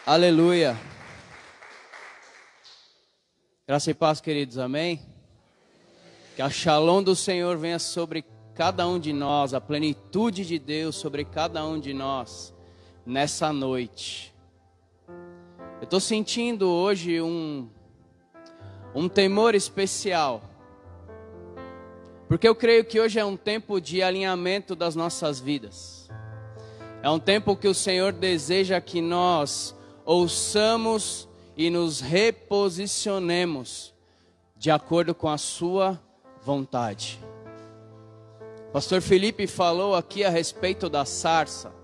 Aleluia. Graça e paz, queridos, amém? Que a shalom do Senhor venha sobre cada um de nós, a plenitude de Deus sobre cada um de nós, nessa noite. Eu estou sentindo hoje um temor especial, porque eu creio que hoje é um tempo de alinhamento das nossas vidas. É um tempo que o Senhor deseja que nós ouçamos e nos reposicionemos de acordo com a sua vontade. Pastor Felipe falou aqui a respeito da sarça.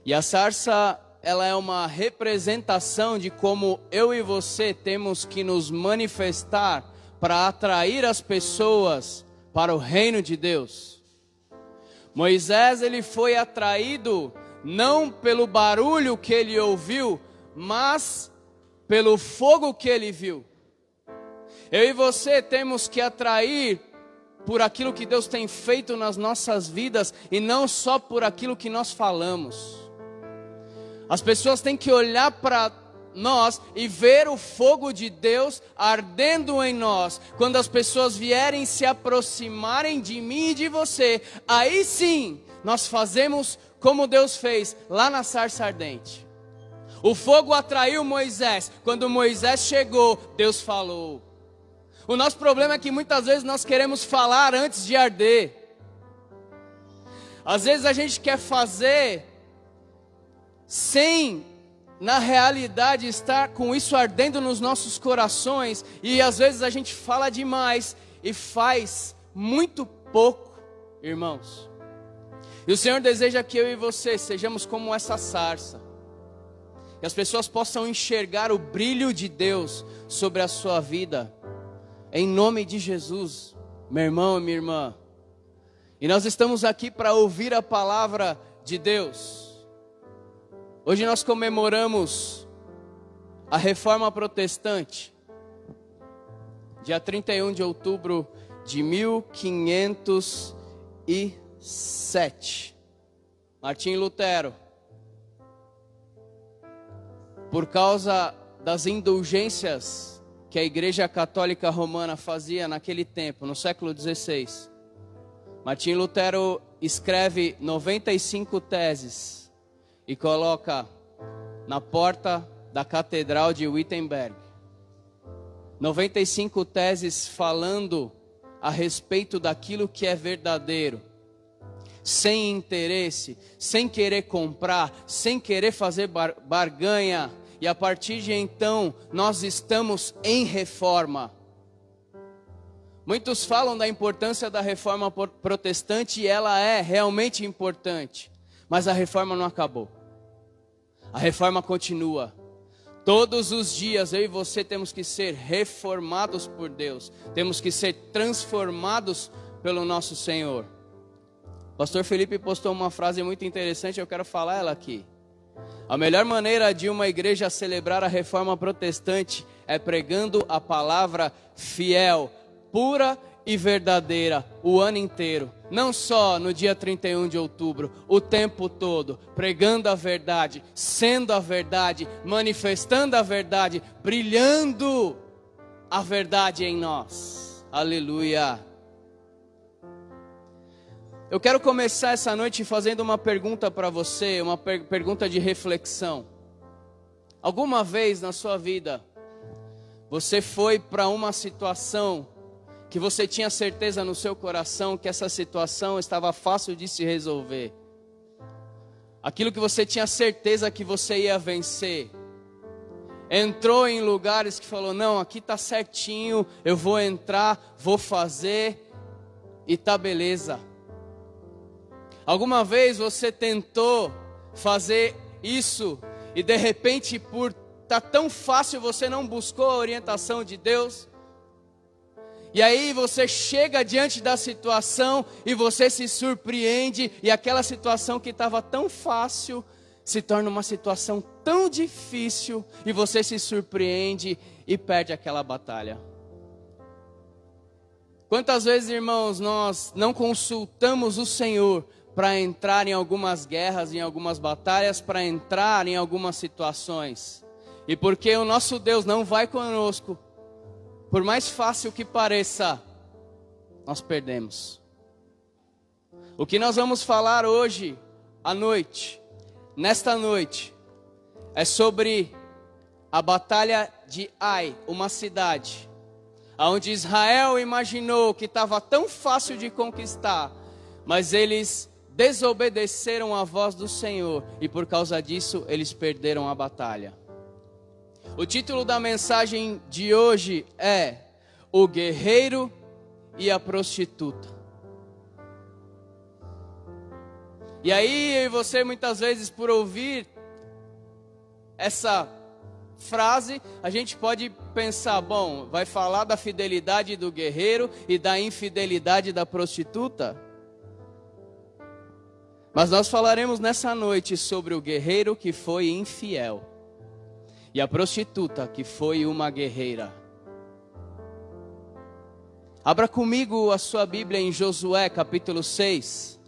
E a sarça, ela é uma representação de como eu e você temos que nos manifestar para atrair as pessoas para o reino de Deus. Moisés, ele foi atraído não pelo barulho que ele ouviu, mas pelo fogo que ele viu. Eu e você temos que atrair por aquilo que Deus tem feito nas nossas vidas e não só por aquilo que nós falamos. As pessoas têm que olhar para nós e ver o fogo de Deus ardendo em nós. Quando as pessoas vierem se aproximarem de mim e de você, aí sim nós fazemos como Deus fez lá na sarça ardente. O fogo atraiu Moisés. Quando Moisés chegou, Deus falou. O nosso problema é que muitas vezes nós queremos falar antes de arder. Às vezes a gente quer fazer sem, na realidade, estar com isso ardendo nos nossos corações. E às vezes a gente fala demais e faz muito pouco, irmãos. E o Senhor deseja que eu e você sejamos como essa sarça. Que as pessoas possam enxergar o brilho de Deus sobre a sua vida. Em nome de Jesus, meu irmão e minha irmã. E nós estamos aqui para ouvir a palavra de Deus. Hoje nós comemoramos a Reforma Protestante. Dia 31 de outubro de 1507. Martim Lutero, por causa das indulgências que a Igreja Católica Romana fazia naquele tempo, no século XVI, Martim Lutero escreve 95 teses e coloca na porta da Catedral de Wittenberg. 95 teses falando a respeito daquilo que é verdadeiro, sem interesse, sem querer comprar, sem querer fazer barganha. E a partir de então, nós estamos em reforma. Muitos falam da importância da reforma protestante e ela é realmente importante. Mas a reforma não acabou. A reforma continua. Todos os dias eu e você temos que ser reformados por Deus. Temos que ser transformados pelo nosso Senhor. Pastor Felipe postou uma frase muito interessante, eu quero falar ela aqui. A melhor maneira de uma igreja celebrar a reforma protestante é pregando a palavra fiel, pura e verdadeira o ano inteiro. Não só no dia 31 de outubro, o tempo todo, pregando a verdade, sendo a verdade, manifestando a verdade, brilhando a verdade em nós. Aleluia. Eu quero começar essa noite fazendo uma pergunta para você, uma pergunta de reflexão. Alguma vez na sua vida, você foi para uma situação que você tinha certeza no seu coração que essa situação estava fácil de se resolver? Aquilo que você tinha certeza que você ia vencer. Entrou em lugares que falou, não, aqui está certinho, eu vou entrar, vou fazer e tá beleza. Alguma vez você tentou fazer isso e de repente por tá tão fácil você não buscou a orientação de Deus? E aí você chega diante da situação e você se surpreende e aquela situação que estava tão fácil se torna uma situação tão difícil e você se surpreende e perde aquela batalha. Quantas vezes, irmãos, nós não consultamos o Senhor para entrar em algumas guerras, em algumas batalhas, para entrar em algumas situações. E porque o nosso Deus não vai conosco, por mais fácil que pareça, nós perdemos. O que nós vamos falar hoje à noite, nesta noite, é sobre a batalha de Ai, uma cidade, onde Israel imaginou que estava tão fácil de conquistar, mas eles desobedeceram a voz do Senhor e por causa disso eles perderam a batalha. O título da mensagem de hoje é O Guerreiro e a Prostituta. E aí você muitas vezes, por ouvir essa frase, a gente pode pensar, bom, vai falar da fidelidade do guerreiro e da infidelidade da prostituta? Mas nós falaremos nessa noite sobre o guerreiro que foi infiel e a prostituta que foi uma guerreira. Abra comigo a sua Bíblia em Josué capítulo 6.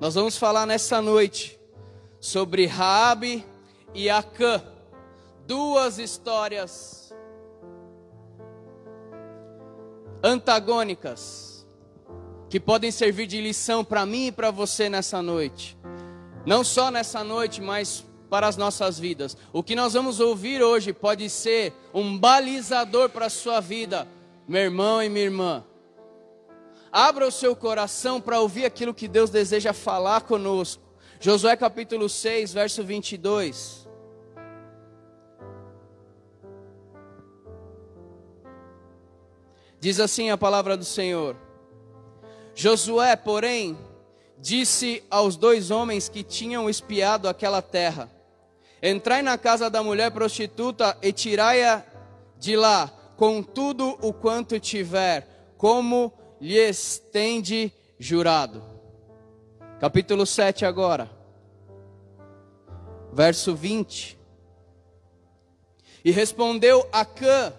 Nós vamos falar nessa noite sobre Raabe e Acã, duas histórias antagônicas que podem servir de lição para mim e para você nessa noite. Não só nessa noite, mas para as nossas vidas. O que nós vamos ouvir hoje pode ser um balizador para a sua vida, meu irmão e minha irmã. Abra o seu coração para ouvir aquilo que Deus deseja falar conosco. Josué capítulo 6, verso 22. Diz assim a palavra do Senhor: Josué, porém, disse aos dois homens que tinham espiado aquela terra: entrai na casa da mulher prostituta e tirai-a de lá, com tudo o quanto tiver, como lhes tende jurado. Capítulo 7 agora, verso 20. E respondeu Acã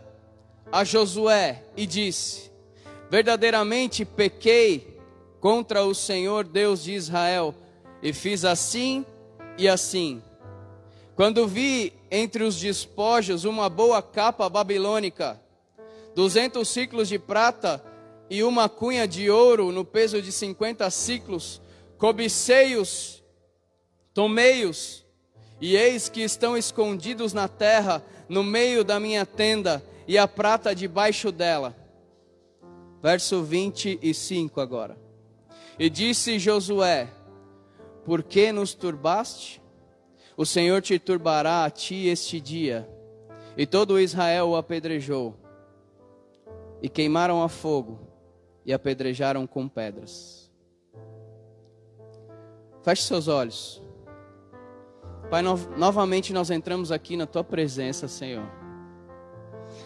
a Josué e disse: verdadeiramente pequei contra o Senhor Deus de Israel, e fiz assim e assim. Quando vi entre os despojos uma boa capa babilônica, 200 ciclos de prata e uma cunha de ouro no peso de 50 ciclos, cobicei-os, tomei-os, e eis que estão escondidos na terra, no meio da minha tenda, e a prata debaixo dela. Verso 25 agora. E disse Josué: por que nos turbaste? O Senhor te turbará a ti este dia. E todo Israel o apedrejou, e queimaram a fogo, e apedrejaram com pedras. Feche seus olhos. Pai, novamente nós entramos aqui na Tua presença, Senhor.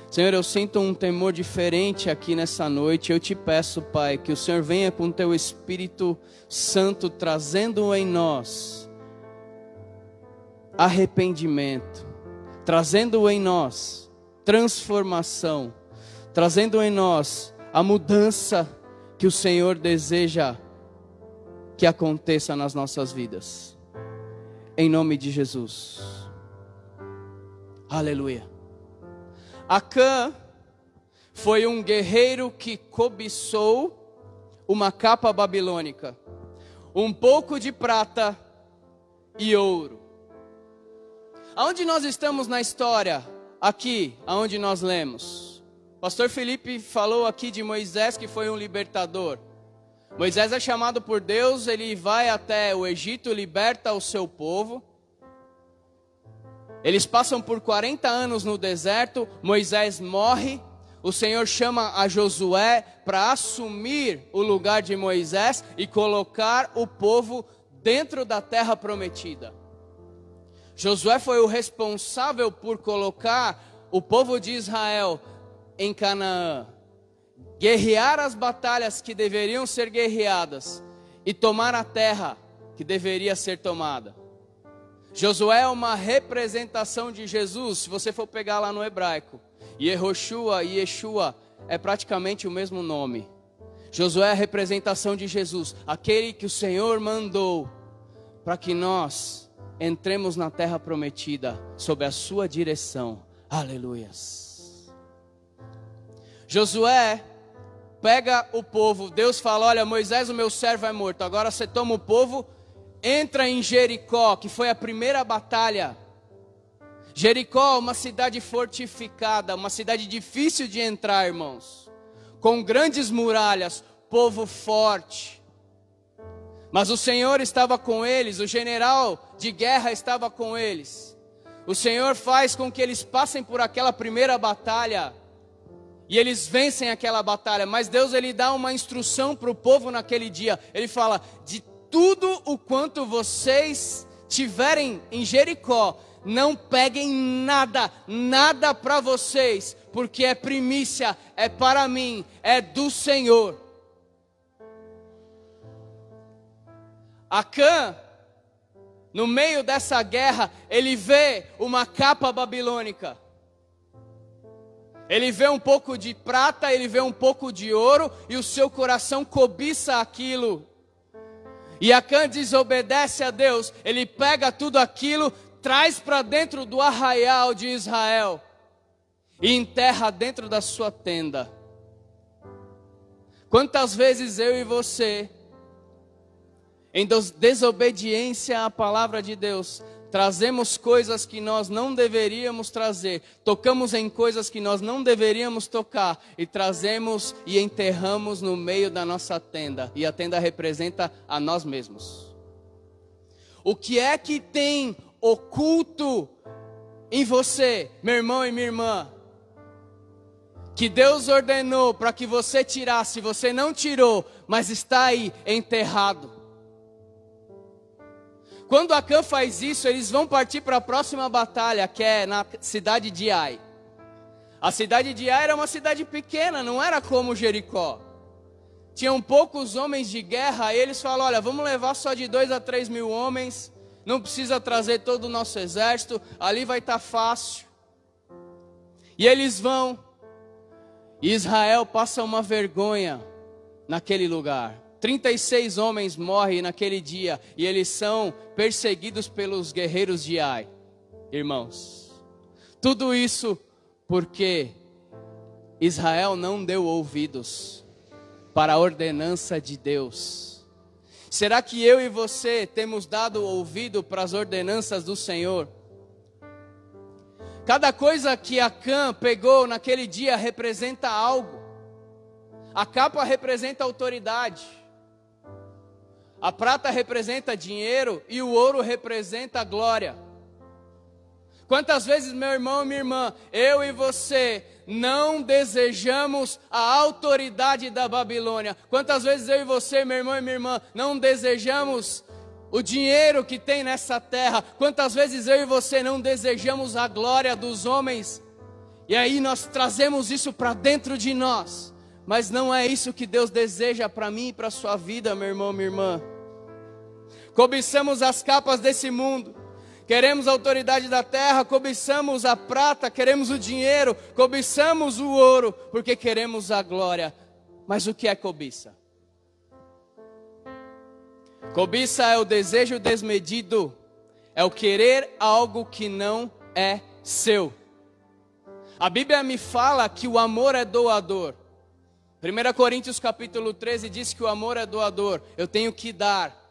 Senhor, eu sinto um temor diferente aqui nessa noite. Eu te peço, Pai, que o Senhor venha com Teu Espírito Santo, trazendo em nós arrependimento, trazendo em nós transformação, trazendo em nós a mudança que o Senhor deseja que aconteça nas nossas vidas. Em nome de Jesus. Aleluia. Acã foi um guerreiro que cobiçou uma capa babilônica, um pouco de prata e ouro. Aonde nós estamos na história? Aqui, aonde nós lemos. Pastor Felipe falou aqui de Moisés, que foi um libertador. Moisés é chamado por Deus, ele vai até o Egito, liberta o seu povo. Eles passam por 40 anos no deserto, Moisés morre. O Senhor chama a Josué para assumir o lugar de Moisés e colocar o povo dentro da terra prometida. Josué foi o responsável por colocar o povo de Israel em Canaã, guerrear as batalhas que deveriam ser guerreadas e tomar a terra que deveria ser tomada. Josué é uma representação de Jesus, se você for pegar lá no hebraico. Yehoshua e Yeshua é praticamente o mesmo nome. Josué é a representação de Jesus, aquele que o Senhor mandou para que nós entremos na terra prometida sob a sua direção. Aleluias. Josué pega o povo, Deus fala, olha, Moisés, o meu servo é morto, agora você toma o povo, entra em Jericó, que foi a primeira batalha. Jericó, uma cidade fortificada, uma cidade difícil de entrar, irmãos, com grandes muralhas, povo forte. Mas o Senhor estava com eles, o general de guerra estava com eles. O Senhor faz com que eles passem por aquela primeira batalha e eles vencem aquela batalha. Mas Deus, ele dá uma instrução para o povo naquele dia. Ele fala, de tudo o quanto vocês tiverem em Jericó, não peguem nada, nada para vocês, porque é primícia, é para mim, é do Senhor. Acã, no meio dessa guerra, ele vê uma capa babilônica. Ele vê um pouco de prata, ele vê um pouco de ouro, e o seu coração cobiça aquilo. E Acã desobedece a Deus, ele pega tudo aquilo, traz para dentro do arraial de Israel e enterra dentro da sua tenda. Quantas vezes eu e você, em desobediência à palavra de Deus, trazemos coisas que nós não deveríamos trazer, tocamos em coisas que nós não deveríamos tocar, e trazemos e enterramos no meio da nossa tenda, e a tenda representa a nós mesmos. O que é que tem oculto em você, meu irmão e minha irmã, que Deus ordenou para que você tirasse, você não tirou, mas está aí enterrado? Quando Acã faz isso, eles vão partir para a próxima batalha, que é na cidade de Ai. A cidade de Ai era uma cidade pequena, não era como Jericó. Tinham poucos homens de guerra, e eles falam, olha, vamos levar só de 2 a 3 mil homens, não precisa trazer todo o nosso exército, ali vai estar fácil. E eles vão, e Israel passa uma vergonha naquele lugar. 36 homens morrem naquele dia, e eles são perseguidos pelos guerreiros de Ai. Irmãos, tudo isso porque Israel não deu ouvidos para a ordenança de Deus. Será que eu e você temos dado ouvido para as ordenanças do Senhor? Cada coisa que Acã pegou naquele dia representa algo. A capa representa autoridade. A prata representa dinheiro e o ouro representa glória. Quantas vezes, meu irmão e minha irmã, eu e você não desejamos a autoridade da Babilônia? Quantas vezes eu e você, meu irmão e minha irmã, não desejamos o dinheiro que tem nessa terra? Quantas vezes eu e você não desejamos a glória dos homens? E aí nós trazemos isso para dentro de nós. Mas não é isso que Deus deseja para mim e para a sua vida, meu irmão, minha irmã. Cobiçamos as capas desse mundo, queremos a autoridade da terra, cobiçamos a prata, queremos o dinheiro, cobiçamos o ouro, porque queremos a glória. Mas o que é cobiça? Cobiça é o desejo desmedido, é o querer algo que não é seu. A Bíblia me fala que o amor é doador. 1 Coríntios capítulo 13 diz que o amor é doador, eu tenho que dar.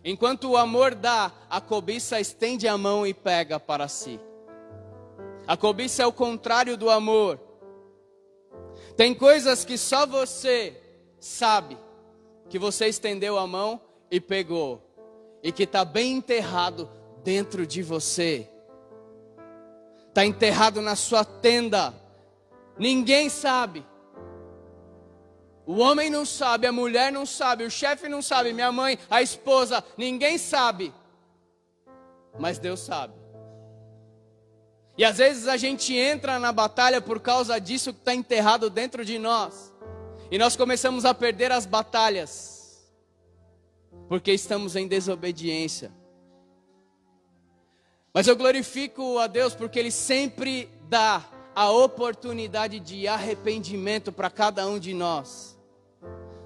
Enquanto o amor dá, a cobiça estende a mão e pega para si. A cobiça é o contrário do amor. Tem coisas que só você sabe que você estendeu a mão e pegou, e que está bem enterrado dentro de você. Está enterrado na sua tenda. Ninguém sabe. O homem não sabe, a mulher não sabe, o chefe não sabe, minha mãe, a esposa, ninguém sabe. Mas Deus sabe. E às vezes a gente entra na batalha por causa disso que está enterrado dentro de nós. E nós começamos a perder as batalhas, porque estamos em desobediência. Mas eu glorifico a Deus porque Ele sempre dá a oportunidade de arrependimento para cada um de nós.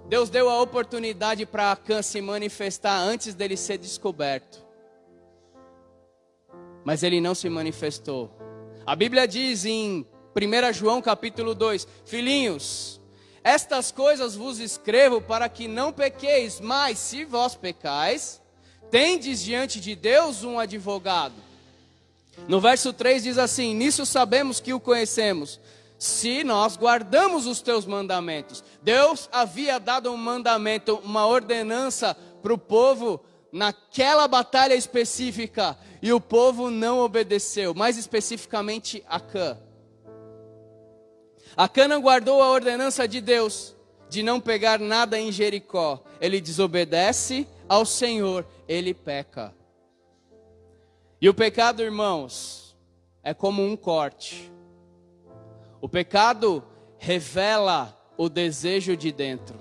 Deus deu a oportunidade para Acã se manifestar antes dele ser descoberto. Mas ele não se manifestou. A Bíblia diz em 1 João capítulo 2: Filhinhos, estas coisas vos escrevo para que não pequeis, mas se vós pecais, tendes diante de Deus um advogado. No verso 3 diz assim: nisso sabemos que o conhecemos, se nós guardamos os teus mandamentos. Deus havia dado um mandamento, uma ordenança para o povo naquela batalha específica, e o povo não obedeceu, mais especificamente Acã. Acã não guardou a ordenança de Deus de não pegar nada em Jericó. Ele desobedece ao Senhor, ele peca. E o pecado, irmãos, é como um corte. O pecado revela o desejo de dentro.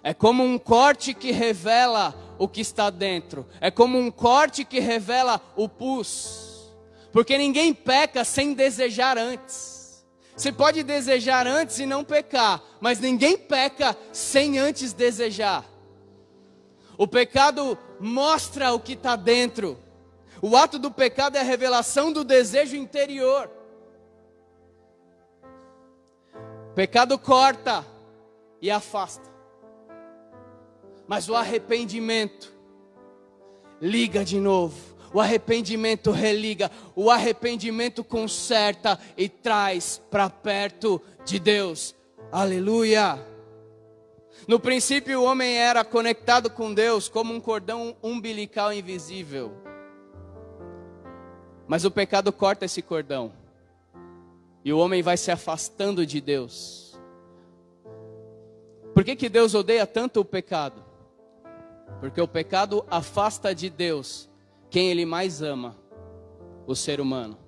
É como um corte que revela o que está dentro. É como um corte que revela o pus. Porque ninguém peca sem desejar antes. Você pode desejar antes e não pecar, mas ninguém peca sem antes desejar. O pecado mostra o que está dentro. O ato do pecado é a revelação do desejo interior. O pecado corta e afasta. Mas o arrependimento liga de novo. O arrependimento religa. O arrependimento conserta e traz para perto de Deus. Aleluia! No princípio o homem era conectado com Deus como um cordão umbilical invisível. Mas o pecado corta esse cordão. E o homem vai se afastando de Deus. Por que Deus odeia tanto o pecado? Porque o pecado afasta de Deus quem Ele mais ama, o ser humano.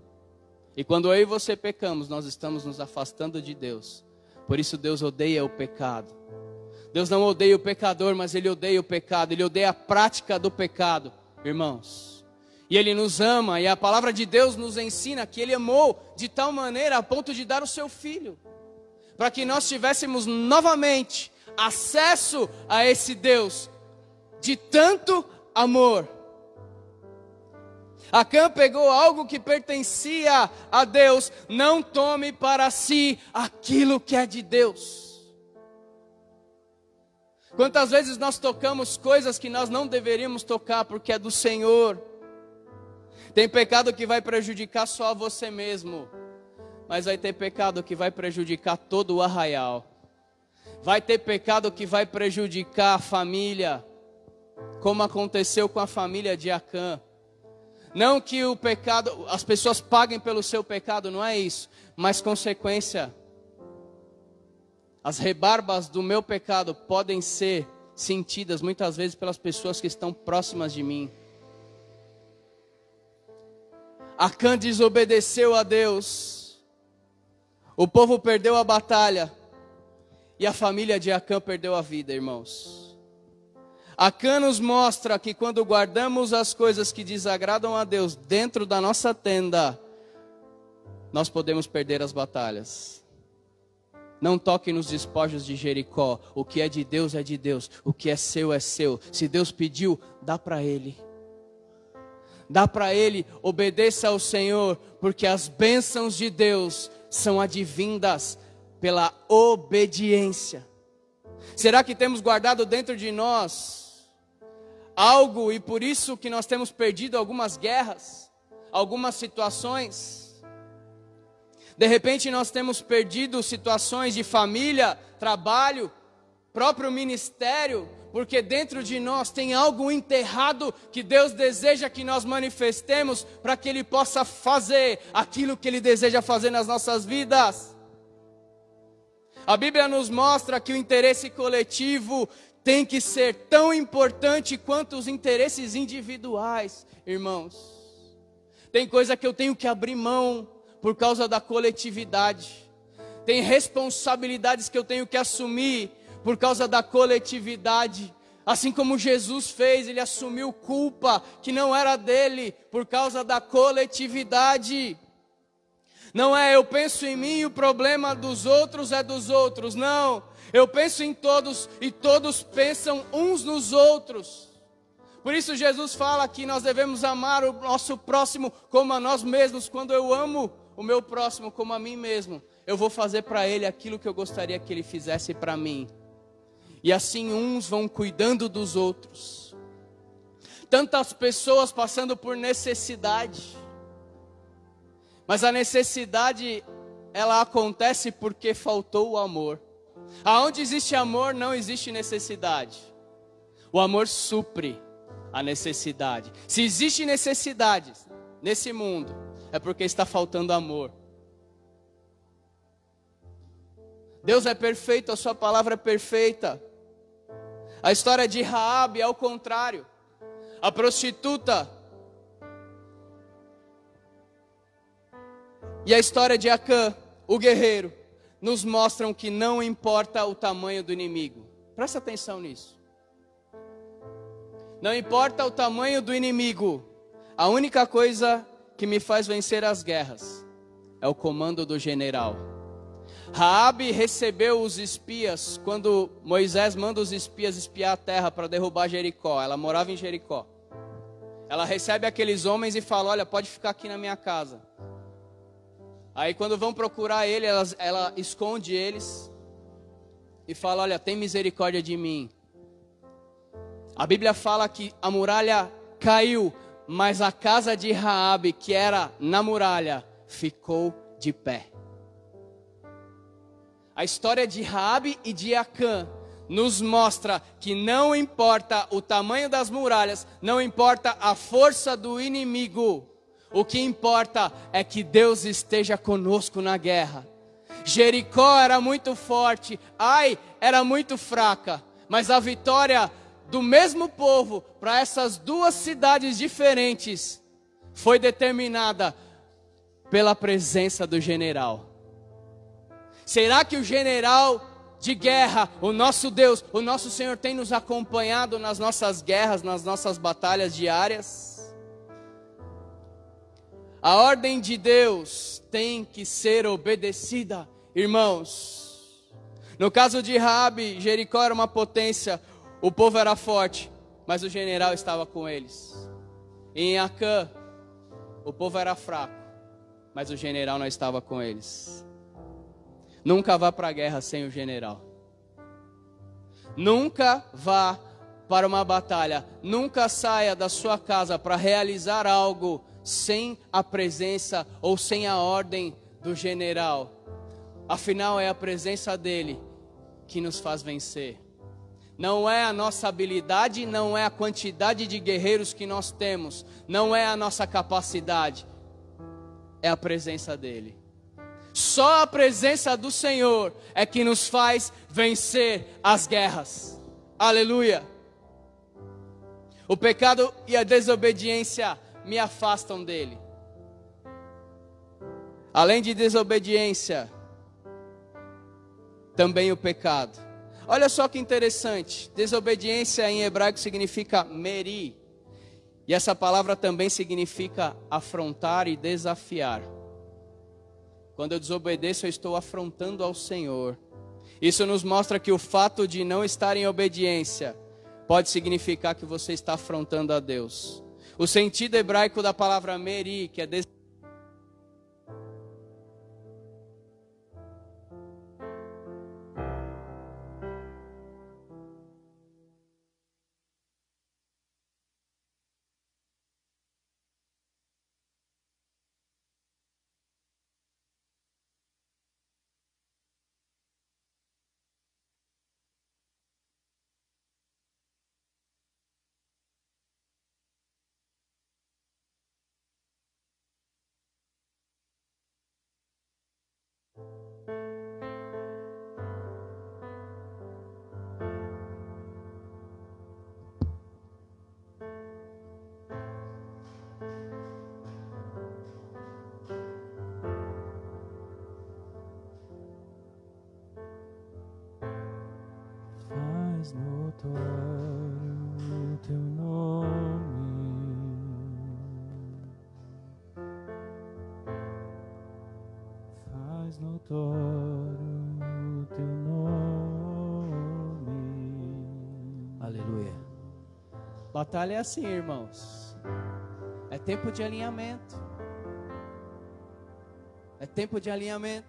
E quando eu e você pecamos, nós estamos nos afastando de Deus. Por isso Deus odeia o pecado. Deus não odeia o pecador, mas Ele odeia o pecado. Ele odeia a prática do pecado, irmãos. E Ele nos ama, e a palavra de Deus nos ensina que Ele amou de tal maneira a ponto de dar o seu Filho, para que nós tivéssemos novamente acesso a esse Deus de tanto amor. Acã pegou algo que pertencia a Deus. Não tome para si aquilo que é de Deus. Quantas vezes nós tocamos coisas que nós não deveríamos tocar porque é do Senhor. Tem pecado que vai prejudicar só a você mesmo, mas vai ter pecado que vai prejudicar todo o arraial. Vai ter pecado que vai prejudicar a família, como aconteceu com a família de Acã. Não que o pecado, as pessoas paguem pelo seu pecado, não é isso, mas consequência. As rebarbas do meu pecado podem ser sentidas muitas vezes pelas pessoas que estão próximas de mim. Acã desobedeceu a Deus. O povo perdeu a batalha. E a família de Acã perdeu a vida, irmãos. Acã nos mostra que quando guardamos as coisas que desagradam a Deus dentro da nossa tenda, nós podemos perder as batalhas. Não toque nos despojos de Jericó. O que é de Deus é de Deus. O que é seu é seu. Se Deus pediu, dá para Ele. Dá para Ele, obedeça ao Senhor, porque as bênçãos de Deus são advindas pela obediência. Será que temos guardado dentro de nós algo e por isso que nós temos perdido algumas guerras, algumas situações? De repente nós temos perdido situações de família, trabalho, próprio ministério, porque dentro de nós tem algo enterrado que Deus deseja que nós manifestemos para que Ele possa fazer aquilo que Ele deseja fazer nas nossas vidas. A Bíblia nos mostra que o interesse coletivo tem que ser tão importante quanto os interesses individuais, irmãos. Tem coisa que eu tenho que abrir mão por causa da coletividade. Tem responsabilidades que eu tenho que assumir por causa da coletividade. Assim como Jesus fez, ele assumiu culpa que não era dele por causa da coletividade. Não é eu penso em mim e o problema dos outros é dos outros. Não, eu penso em todos e todos pensam uns nos outros. Por isso Jesus fala que nós devemos amar o nosso próximo como a nós mesmos. Quando eu amo o meu próximo como a mim mesmo, eu vou fazer para ele aquilo que eu gostaria que ele fizesse para mim. E assim uns vão cuidando dos outros. Tantas pessoas passando por necessidade. Mas a necessidade, ela acontece porque faltou o amor. Aonde existe amor, não existe necessidade. O amor supre a necessidade. Se existe necessidade nesse mundo, é porque está faltando amor. Deus é perfeito, a sua palavra é perfeita. A história de Raabe é o contrário. A prostituta. E a história de Acã, o guerreiro, nos mostram que não importa o tamanho do inimigo. Presta atenção nisso. Não importa o tamanho do inimigo. A única coisa que me faz vencer as guerras é o comando do general. Raabe recebeu os espias quando Moisés manda os espias espiar a terra para derrubar Jericó. Ela morava em Jericó. Ela recebe aqueles homens e fala: olha, pode ficar aqui na minha casa. Aí quando vão procurar ele, ela esconde eles e fala: olha, tem misericórdia de mim. A Bíblia fala que a muralha caiu, mas a casa de Raabe, que era na muralha, ficou de pé. A história de Raabe e de Acã nos mostra que não importa o tamanho das muralhas, não importa a força do inimigo, o que importa é que Deus esteja conosco na guerra. Jericó era muito forte, Ai era muito fraca, mas a vitória do mesmo povo para essas duas cidades diferentes foi determinada pela presença do general. Será que o general de guerra, o nosso Deus, o nosso Senhor tem nos acompanhado nas nossas guerras, nas nossas batalhas diárias? A ordem de Deus tem que ser obedecida, irmãos. No caso de Raabe, Jericó era uma potência, o povo era forte, mas o general estava com eles. Em Acã, o povo era fraco, mas o general não estava com eles. Nunca vá para a guerra sem o general. Nunca vá para uma batalha. Nunca saia da sua casa para realizar algo sem a presença ou sem a ordem do general. Afinal, é a presença dele que nos faz vencer. Não é a nossa habilidade, não é a quantidade de guerreiros que nós temos, não é a nossa capacidade, é a presença dele. Só a presença do Senhor é que nos faz vencer as guerras. Aleluia. O pecado e a desobediência me afastam dele. Além de desobediência, também o pecado. Olha só que interessante. Desobediência em hebraico significa meri. E essa palavra também significa afrontar e desafiar. Quando eu desobedeço, eu estou afrontando ao Senhor. Isso nos mostra que o fato de não estar em obediência pode significar que você está afrontando a Deus. O sentido hebraico da palavra meri, que é Faz notório Batalha é assim, irmãos. É tempo de alinhamento. É tempo de alinhamento.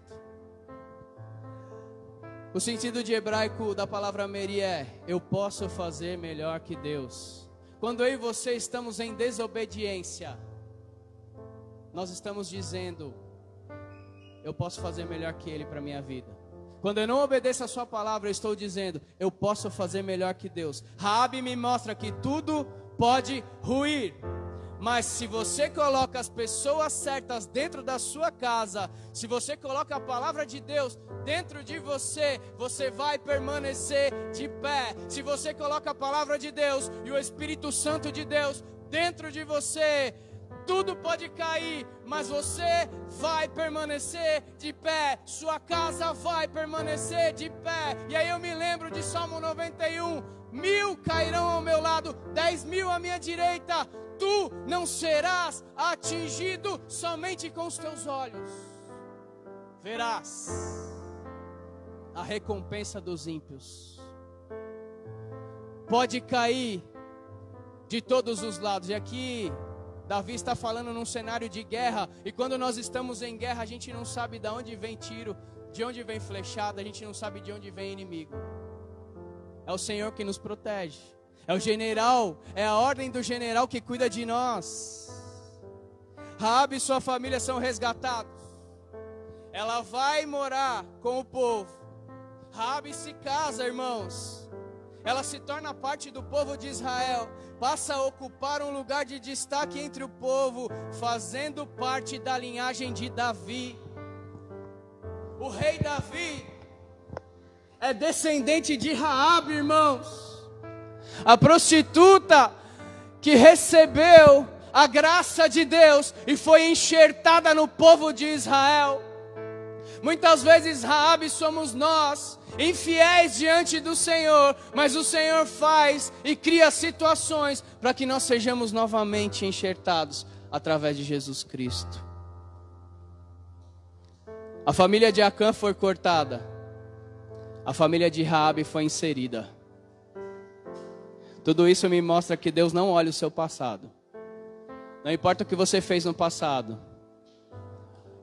O sentido de hebraico da palavra meri é: eu posso fazer melhor que Deus. Quando eu e você estamos em desobediência, nós estamos dizendo: eu posso fazer melhor que Ele para a minha vida. Quando eu não obedeço a sua palavra, eu estou dizendo: eu posso fazer melhor que Deus. Raabe me mostra que tudo pode ruir, mas se você coloca as pessoas certas dentro da sua casa, se você coloca a palavra de Deus dentro de você, você vai permanecer de pé. Se você coloca a palavra de Deus e o Espírito Santo de Deus dentro de você, tudo pode cair, mas você vai permanecer de pé. Sua casa vai permanecer de pé. E aí eu me lembro de Salmo 91: 1000 cairão ao meu lado, 10.000 à minha direita, tu não serás atingido. Somente com os teus olhos verás a recompensa dos ímpios. Pode cair de todos os lados. E aqui Davi está falando num cenário de guerra, e quando nós estamos em guerra, a gente não sabe de onde vem tiro, de onde vem flechada, a gente não sabe de onde vem inimigo. É o Senhor que nos protege, é o general, é a ordem do general que cuida de nós. Raabe e sua família são resgatados, ela vai morar com o povo. Raabe se casa, irmãos, ela se torna parte do povo de Israel, passa a ocupar um lugar de destaque entre o povo, fazendo parte da linhagem de Davi. O rei Davi é descendente de Raabe, irmãos, a prostituta que recebeu a graça de Deus e foi enxertada no povo de Israel. Muitas vezes Raabe somos nós, infiéis diante do Senhor, mas o Senhor faz e cria situações para que nós sejamos novamente enxertados através de Jesus Cristo. A família de Acã foi cortada, a família de Raabe foi inserida. Tudo isso me mostra que Deus não olha o seu passado. Não importa o que você fez no passado,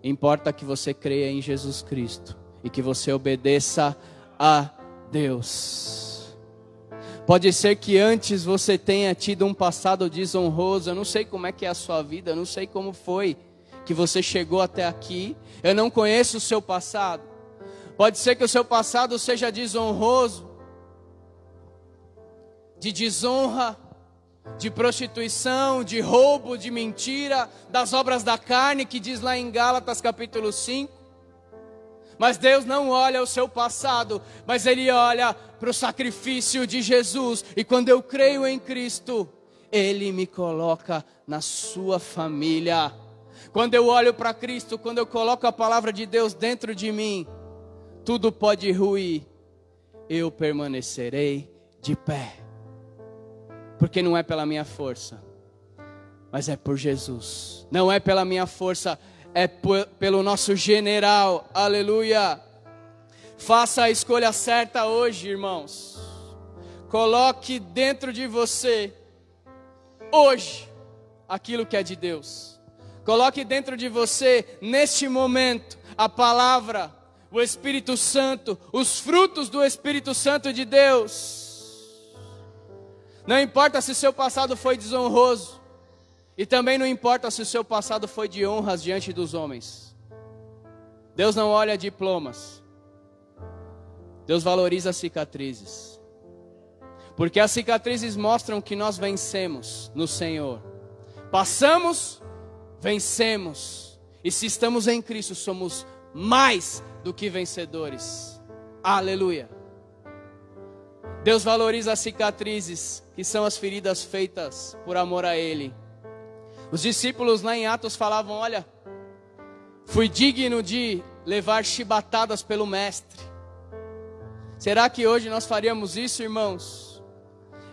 importa que você creia em Jesus Cristo e que você obedeça a Deus. Pode ser que antes você tenha tido um passado desonroso. Eu não sei como é que é a sua vida, eu não sei como foi que você chegou até aqui. Eu não conheço o seu passado. Pode ser que o seu passado seja desonroso, de desonra, de prostituição, de roubo, de mentira, das obras da carne, que diz lá em Gálatas capítulo 5. Mas Deus não olha o seu passado, mas Ele olha para o sacrifício de Jesus. E quando eu creio em Cristo, Ele me coloca na sua família. Quando eu olho para Cristo, quando eu coloco a palavra de Deus dentro de mim, tudo pode ruir, eu permanecerei de pé. Porque não é pela minha força, mas é por Jesus. Não é pela minha força, é pelo nosso general. Aleluia. Faça a escolha certa hoje, irmãos. Coloque dentro de você hoje aquilo que é de Deus. Coloque dentro de você neste momento a palavra, o Espírito Santo, os frutos do Espírito Santo de Deus. Não importa se seu passado foi desonroso, e também não importa se o seu passado foi de honras diante dos homens. Deus não olha diplomas. Deus valoriza cicatrizes. Porque as cicatrizes mostram que nós vencemos no Senhor. Passamos, vencemos. E se estamos em Cristo, somos mais do que vencedores. Aleluia. Deus valoriza as cicatrizes, que são as feridas feitas por amor a Ele. Os discípulos lá em Atos falavam: olha, fui digno de levar chibatadas pelo Mestre. Será que hoje nós faríamos isso, irmãos?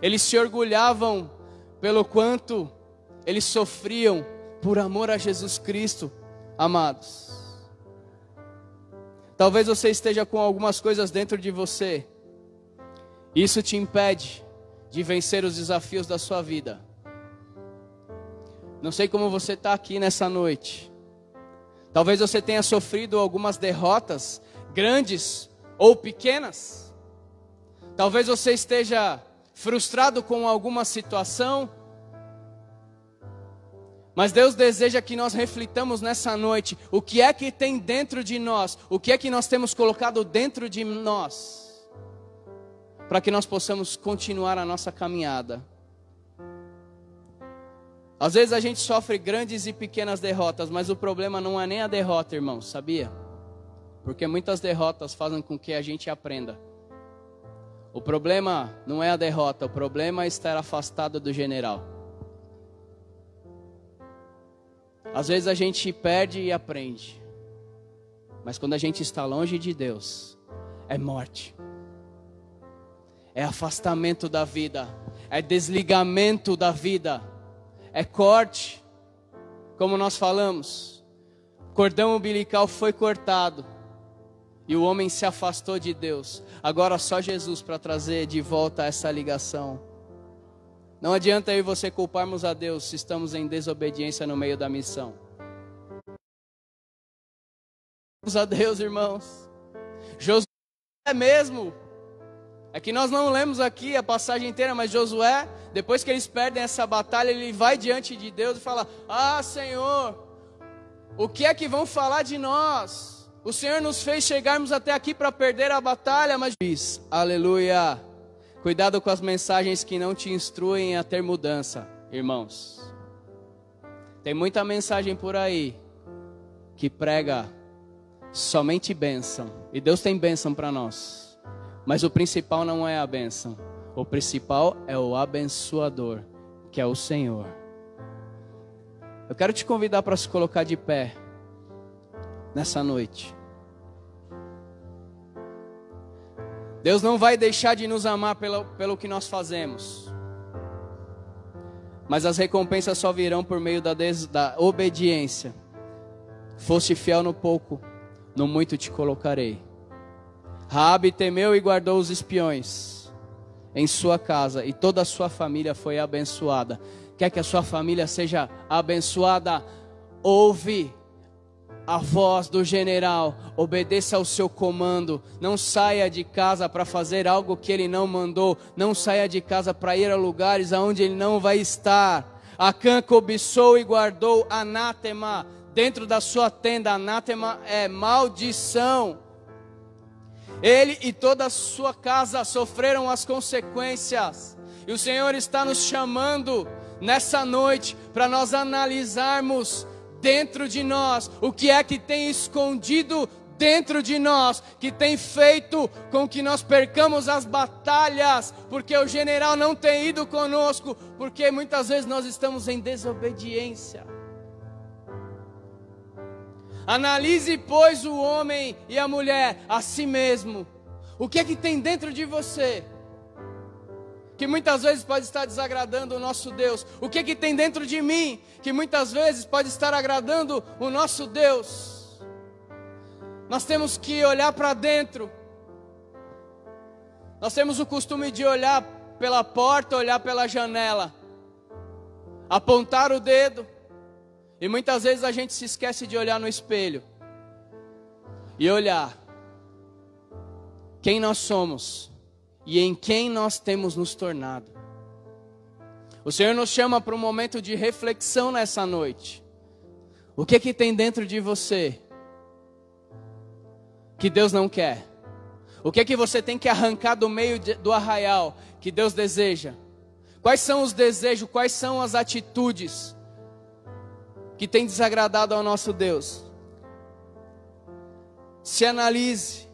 Eles se orgulhavam pelo quanto eles sofriam por amor a Jesus Cristo, amados. Talvez você esteja com algumas coisas dentro de você. Isso te impede de vencer os desafios da sua vida. Não sei como você está aqui nessa noite. Talvez você tenha sofrido algumas derrotas, grandes ou pequenas. Talvez você esteja frustrado com alguma situação. Mas Deus deseja que nós reflitamos nessa noite o que é que tem dentro de nós, o que é que nós temos colocado dentro de nós, para que nós possamos continuar a nossa caminhada. Às vezes a gente sofre grandes e pequenas derrotas, mas o problema não é nem a derrota, irmão, sabia? Porque muitas derrotas fazem com que a gente aprenda. O problema não é a derrota, o problema é estar afastado do general. Às vezes a gente perde e aprende, mas quando a gente está longe de Deus, é morte, é afastamento da vida, é desligamento da vida, é corte, como nós falamos. O cordão umbilical foi cortado e o homem se afastou de Deus. Agora só Jesus para trazer de volta essa ligação. Não adianta eu e você culparmos a Deus se estamos em desobediência no meio da missão. A Deus, irmãos. Josué mesmo. É que nós não lemos aqui a passagem inteira, mas Josué, depois que eles perdem essa batalha, ele vai diante de Deus e fala: ah, Senhor, o que é que vão falar de nós? O Senhor nos fez chegarmos até aqui para perder a batalha, mas diz, aleluia. Cuidado com as mensagens que não te instruem a ter mudança, irmãos. Tem muita mensagem por aí que prega somente bênção. E Deus tem bênção para nós. Mas o principal não é a bênção. O principal é o abençoador, que é o Senhor. Eu quero te convidar para se colocar de pé nessa noite. Deus não vai deixar de nos amar pelo que nós fazemos. Mas as recompensas só virão por meio da obediência. Foste fiel no pouco, no muito te colocarei. Raabe temeu e guardou os espiões em sua casa, e toda a sua família foi abençoada. Quer que a sua família seja abençoada? Ouve a voz do general, obedeça ao seu comando. Não saia de casa para fazer algo que ele não mandou. Não saia de casa para ir a lugares aonde ele não vai estar. Acã cobiçou e guardou anátema dentro da sua tenda. Anátema é maldição. Ele e toda a sua casa sofreram as consequências. E o Senhor está nos chamando nessa noite para nós analisarmos dentro de nós o que é que tem escondido dentro de nós, que tem feito com que nós percamos as batalhas, porque o general não tem ido conosco, porque muitas vezes nós estamos em desobediência. Analise, pois, o homem e a mulher a si mesmo. O que é que tem dentro de você que muitas vezes pode estar desagradando o nosso Deus? O que é que tem dentro de mim que muitas vezes pode estar agradando o nosso Deus? Nós temos que olhar para dentro. Nós temos o costume de olhar pela porta, olhar pela janela, apontar o dedo, e muitas vezes a gente se esquece de olhar no espelho e olhar quem nós somos e em quem nós temos nos tornado. O Senhor nos chama para um momento de reflexão nessa noite. O que que tem dentro de você que Deus não quer? O que que você tem que arrancar do meio do arraial que Deus deseja? Quais são os desejos, quais são as atitudes que têm desagradado ao nosso Deus? Se analise.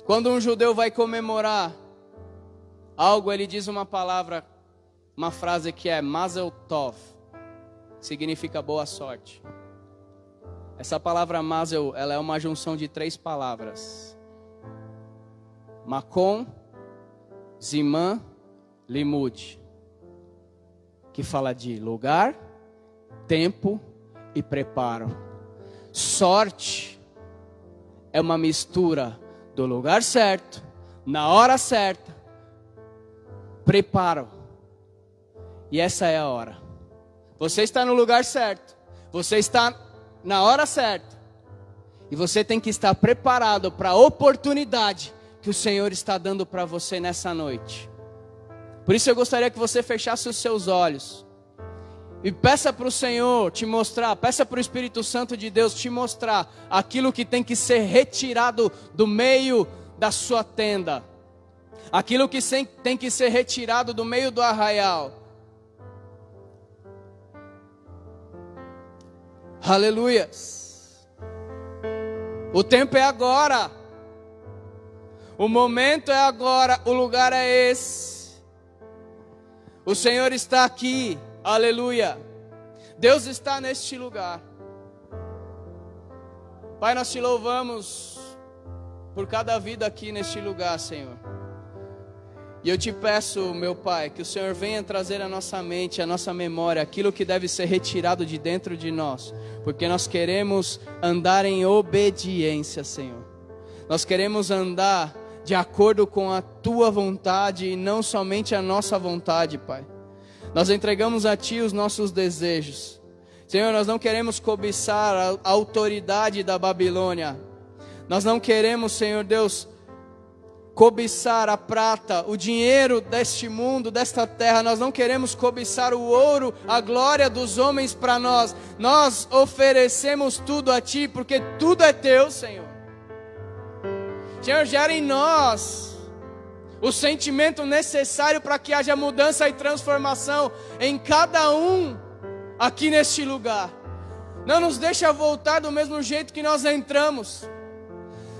Quando um judeu vai comemorar algo, ele diz uma palavra, uma frase que é Mazel Tov, significa boa sorte. Essa palavra Mazel, ela é uma junção de 3 palavras: Makom, Zimã, Limud, que fala de lugar, tempo e preparo. Sorte é uma mistura do lugar certo, na hora certa, preparo. E essa é a hora. Você está no lugar certo. Você está na hora certa. E você tem que estar preparado para a oportunidade que o Senhor está dando para você nessa noite. Por isso eu gostaria que você fechasse os seus olhos. E peça para o Senhor te mostrar, peça para o Espírito Santo de Deus te mostrar aquilo que tem que ser retirado do meio da sua tenda. Aquilo que tem que ser retirado do meio do arraial. Aleluia. O tempo é agora. O momento é agora. O lugar é esse. O Senhor está aqui. Aleluia. Deus está neste lugar. Pai, nós te louvamos por cada vida aqui neste lugar, Senhor. E eu te peço, meu Pai, que o Senhor venha trazer à nossa mente, à nossa memória, aquilo que deve ser retirado de dentro de nós. Porque nós queremos andar em obediência, Senhor. Nós queremos andar de acordo com a Tua vontade e não somente a nossa vontade, Pai. Nós entregamos a Ti os nossos desejos. Senhor, nós não queremos cobiçar a autoridade da Babilônia. Nós não queremos, Senhor Deus, cobiçar a prata, o dinheiro deste mundo, desta terra. Nós não queremos cobiçar o ouro, a glória dos homens para nós. Nós oferecemos tudo a Ti, porque tudo é Teu, Senhor. Senhor, gera em nós o sentimento necessário para que haja mudança e transformação em cada um aqui neste lugar. Não nos deixa voltar do mesmo jeito que nós entramos.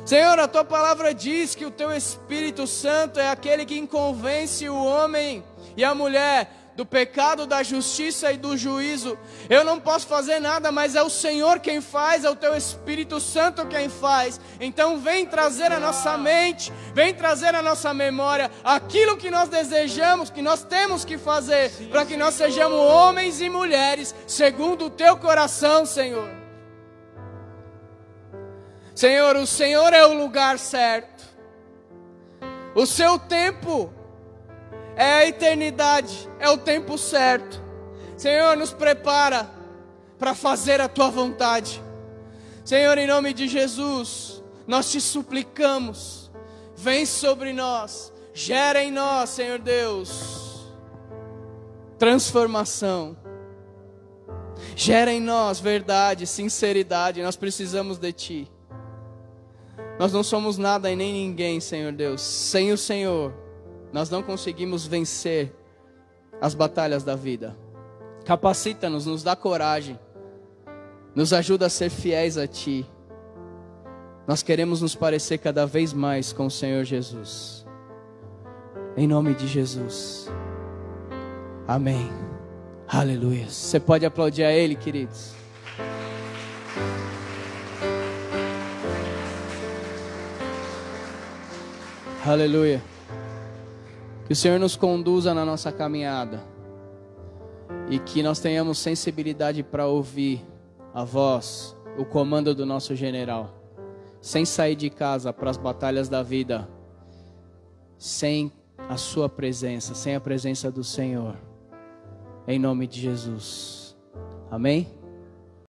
Senhor, a Tua palavra diz que o Teu Espírito Santo é aquele que convence o homem e a mulher do pecado, da justiça e do juízo. Eu não posso fazer nada, mas é o Senhor quem faz, é o Teu Espírito Santo quem faz. Então vem trazer à nossa mente, vem trazer à nossa memória aquilo que nós desejamos, que nós temos que fazer, para que nós sejamos homens e mulheres segundo o Teu coração, Senhor. Senhor, o Senhor é o lugar certo. O Seu tempo é a eternidade, é o tempo certo. Senhor, nos prepara para fazer a Tua vontade. Senhor, em nome de Jesus, nós Te suplicamos, vem sobre nós, gera em nós, Senhor Deus, transformação. Gera em nós verdade, sinceridade, nós precisamos de Ti. Nós não somos nada e nem ninguém, Senhor Deus. Sem o Senhor, nós não conseguimos vencer as batalhas da vida. Capacita-nos, nos dá coragem. Nos ajuda a ser fiéis a Ti. Nós queremos nos parecer cada vez mais com o Senhor Jesus. Em nome de Jesus. Amém. Aleluia. Você pode aplaudir a Ele, queridos. Aleluia. Que o Senhor nos conduza na nossa caminhada. E que nós tenhamos sensibilidade para ouvir a voz, o comando do nosso general. Sem sair de casa para as batalhas da vida. Sem a Sua presença, sem a presença do Senhor. Em nome de Jesus. Amém?